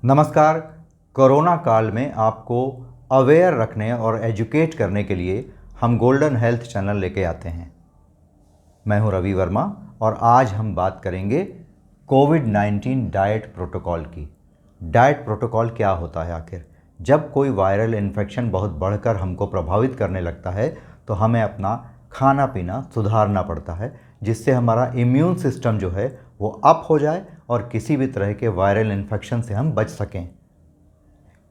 नमस्कार। कोरोना काल में आपको अवेयर रखने और एजुकेट करने के लिए हम गोल्डन हेल्थ चैनल लेके आते हैं। मैं हूं रवि वर्मा और आज हम बात करेंगे कोविड-19 डाइट प्रोटोकॉल की। डाइट प्रोटोकॉल क्या होता है आखिर? जब कोई वायरल इन्फेक्शन बहुत बढ़कर हमको प्रभावित करने लगता है तो हमें अपना खाना पीना सुधारना पड़ता है, जिससे हमारा इम्यून सिस्टम जो है वो अप हो जाए और किसी भी तरह के वायरल इन्फेक्शन से हम बच सकें।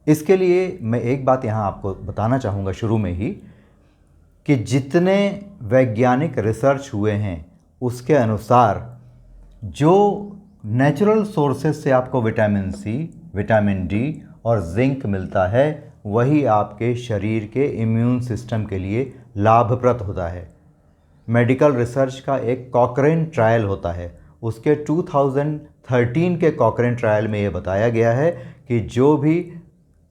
इसके लिए मैं एक बात यहाँ आपको बताना चाहूँगा शुरू में ही कि जितने वैज्ञानिक रिसर्च हुए हैं उसके अनुसार जो नेचुरल सोर्सेज से आपको विटामिन सी, विटामिन डी और जिंक मिलता है वही आपके शरीर के इम्यून सिस्टम के लिए लाभप्रद होता है। मेडिकल रिसर्च का एक कॉकरेन ट्रायल होता है, उसके 2013 के कॉकरेन ट्रायल में ये बताया गया है कि जो भी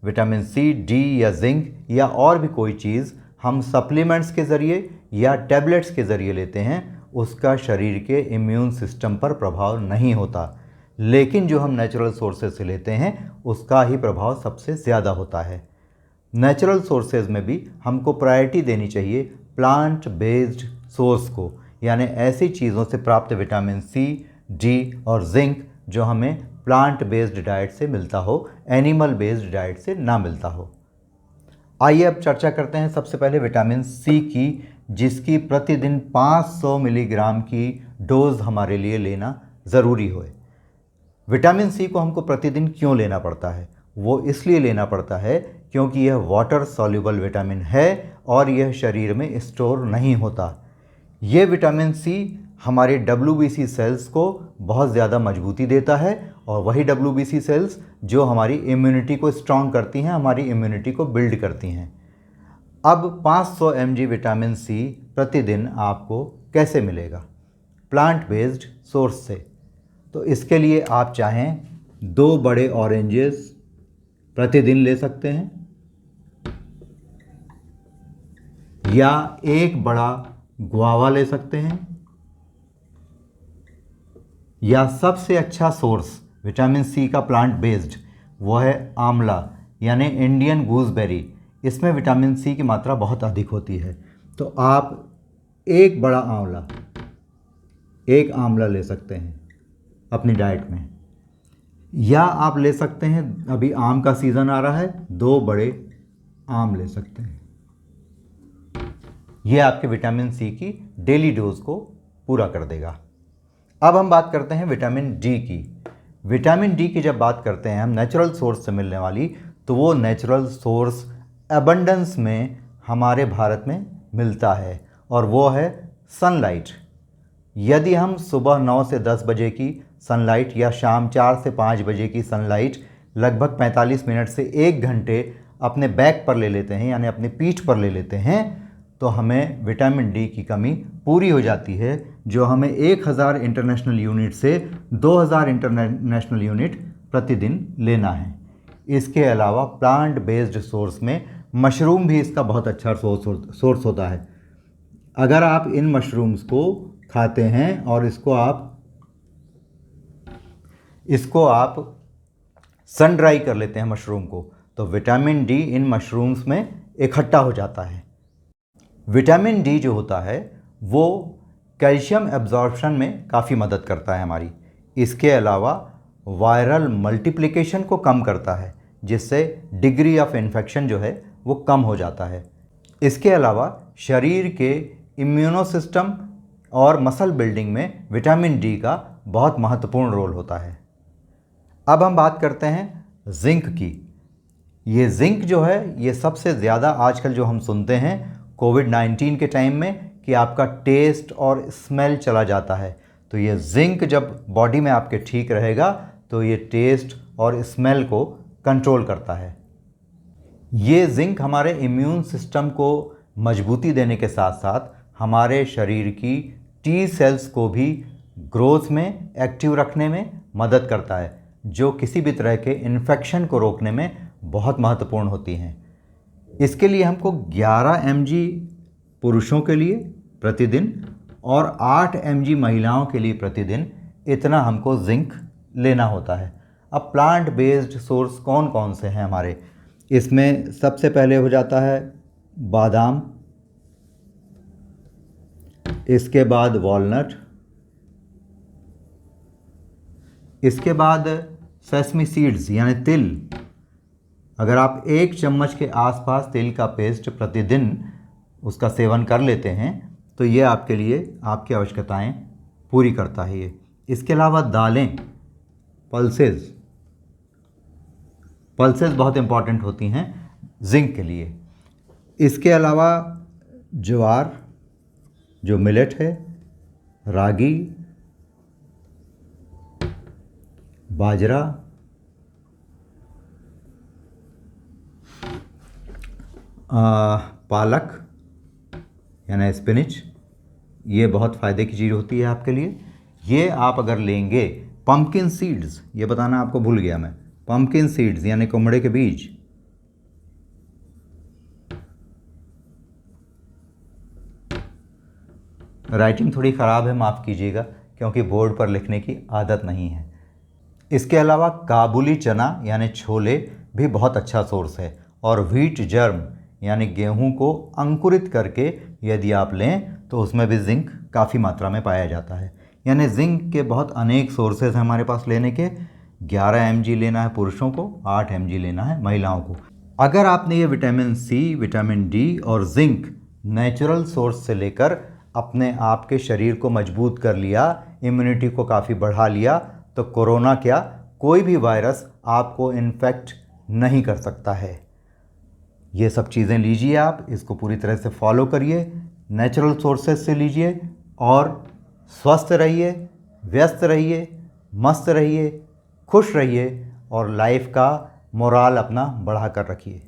विटामिन सी, डी या जिंक या और भी कोई चीज़ हम सप्लीमेंट्स के ज़रिए या टैबलेट्स के ज़रिए लेते हैं उसका शरीर के इम्यून सिस्टम पर प्रभाव नहीं होता, लेकिन जो हम नेचुरल सोर्सेज से लेते हैं उसका ही प्रभाव सबसे ज़्यादा होता है। नेचुरल सोर्सेज में भी हमको प्रायोरिटी देनी चाहिए प्लांट बेस्ड सोर्स को, यानी ऐसी चीज़ों से प्राप्त विटामिन सी, डी और जिंक जो हमें प्लांट बेस्ड डाइट से मिलता हो, एनिमल बेस्ड डाइट से ना मिलता हो। आइए अब चर्चा करते हैं सबसे पहले विटामिन सी की, जिसकी प्रतिदिन 500 मिलीग्राम की डोज हमारे लिए लेना ज़रूरी हो। विटामिन सी को हमको प्रतिदिन क्यों लेना पड़ता है? वो इसलिए लेना पड़ता है क्योंकि यह वाटर सॉल्युबल विटामिन है और यह शरीर में स्टोर नहीं होता। ये विटामिन सी हमारे WBC सेल्स को बहुत ज़्यादा मजबूती देता है और वही WBC सेल्स जो हमारी इम्यूनिटी को स्ट्रॉन्ग करती हैं, हमारी इम्यूनिटी को बिल्ड करती हैं। अब 500 mg विटामिन सी प्रतिदिन आपको कैसे मिलेगा? प्लांट बेस्ड सोर्स से। तो इसके लिए आप चाहें 2 बड़े ऑरेंजेस प्रतिदिन ले सकते हैं या 1 बड़ा गुआवा ले सकते हैं, या सबसे अच्छा सोर्स विटामिन सी का प्लांट बेस्ड वो है आंवला यानी इंडियन गूसबेरी। इसमें विटामिन सी की मात्रा बहुत अधिक होती है, तो आप 1 बड़ा आंवला, 1 आंवला ले सकते हैं अपनी डाइट में, या आप ले सकते हैं, अभी आम का सीज़न आ रहा है, 2 बड़े आम ले सकते हैं। ये आपके विटामिन सी की डेली डोज को पूरा कर देगा। अब हम बात करते हैं विटामिन डी की। विटामिन डी की जब बात करते हैं हम नेचुरल सोर्स से मिलने वाली, तो वो नेचुरल सोर्स एबंडेंस में हमारे भारत में मिलता है और वो है सनलाइट। यदि हम सुबह 9 से 10 बजे की सनलाइट या शाम 4 से 5 बजे की सनलाइट लगभग 45 मिनट से 1 घंटे अपने बैक पर ले लेते हैं, यानी अपनी पीठ पर ले लेते हैं, तो हमें विटामिन डी की कमी पूरी हो जाती है, जो हमें 1000 इंटरनेशनल यूनिट से 2000 इंटरनेशनल यूनिट प्रतिदिन लेना है। इसके अलावा प्लांट बेस्ड सोर्स में मशरूम भी इसका बहुत अच्छा सोर्स होता है। अगर आप इन मशरूम्स को खाते हैं और इसको आप सन ड्राई कर लेते हैं मशरूम को, तो विटामिन डी इन मशरूम्स में इकट्ठा हो जाता है। विटामिन डी जो होता है वो कैल्शियम एब्जॉर्प्शन में काफ़ी मदद करता है हमारी। इसके अलावा वायरल मल्टीप्लिकेशन को कम करता है, जिससे डिग्री ऑफ इन्फेक्शन जो है वो कम हो जाता है। इसके अलावा शरीर के इम्यूनो सिस्टम और मसल बिल्डिंग में विटामिन डी का बहुत महत्वपूर्ण रोल होता है। अब हम बात करते हैं जिंक की। ये जिंक जो है ये सबसे ज़्यादा आजकल जो हम सुनते हैं कोविड-19 के टाइम में कि आपका टेस्ट और स्मेल चला जाता है, तो ये जिंक जब बॉडी में आपके ठीक रहेगा तो ये टेस्ट और स्मेल को कंट्रोल करता है। ये जिंक हमारे इम्यून सिस्टम को मजबूती देने के साथ साथ हमारे शरीर की टी सेल्स को भी ग्रोथ में, एक्टिव रखने में मदद करता है, जो किसी भी तरह के इन्फेक्शन को रोकने में बहुत महत्वपूर्ण होती हैं। इसके लिए हमको 11 mg पुरुषों के लिए प्रतिदिन और 8 mg महिलाओं के लिए प्रतिदिन इतना हमको जिंक लेना होता है। अब प्लांट बेस्ड सोर्स कौन कौन से हैं हमारे, इसमें सबसे पहले हो जाता है बादाम, इसके बाद वॉलनट, इसके बाद सेसमी सीड्स यानी तिल। अगर आप 1 चम्मच के आसपास तिल का पेस्ट प्रतिदिन उसका सेवन कर लेते हैं तो ये आपके लिए आपकी आवश्यकताएं पूरी करता है ये। इसके अलावा दालें, पल्सेस बहुत इम्पॉर्टेंट होती हैं जिंक के लिए। इसके अलावा ज्वार जो मिलेट है, रागी, बाजरा, पालक यानी स्पिनिच, ये बहुत फ़ायदे की चीज़ होती है आपके लिए। ये आप अगर लेंगे, पम्पकिन सीड्स, ये बताना आपको भूल गया मैं, पम्पकिन सीड्स यानी कुमड़े के बीज, राइटिंग थोड़ी ख़राब है, माफ़ कीजिएगा, क्योंकि बोर्ड पर लिखने की आदत नहीं है। इसके अलावा काबुली चना यानी छोले भी बहुत अच्छा सोर्स है, और व्हीट जर्म यानी गेहूं को अंकुरित करके यदि आप लें तो उसमें भी जिंक काफ़ी मात्रा में पाया जाता है। यानी जिंक के बहुत अनेक सोर्सेज हैं हमारे पास लेने के। 11 mg लेना है पुरुषों को, 8 mg लेना है महिलाओं को। अगर आपने ये विटामिन सी, विटामिन डी और जिंक नेचुरल सोर्स से लेकर अपने आप के शरीर को मजबूत कर लिया, इम्यूनिटी को काफ़ी बढ़ा लिया, तो कोरोना क्या, कोई भी वायरस आपको इन्फेक्ट नहीं कर सकता है। ये सब चीज़ें लीजिए आप, इसको पूरी तरह से फॉलो करिए, नेचुरल सोर्सेज से लीजिए और स्वस्थ रहिए, व्यस्त रहिए, मस्त रहिए, खुश रहिए और लाइफ का मोराल अपना बढ़ा कर रखिए।